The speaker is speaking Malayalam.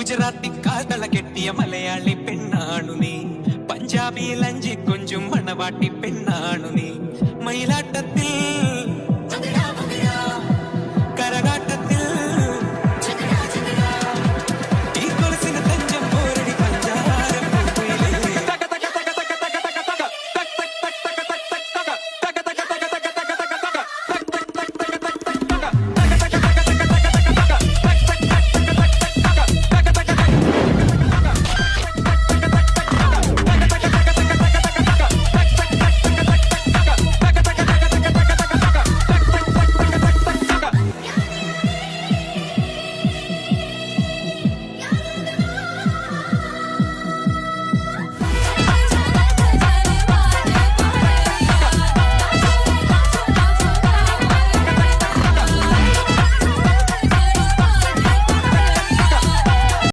ഗുജറാത്തി കാതള കെട്ടിയ മലയാളി പെണ്ണാണു നീ, പഞ്ചാബി ലഞ്ചി കൊഞ്ചും മണവാട്ടി പെണ്ണാണു നീ, മയിലാട്ടത്തിൽ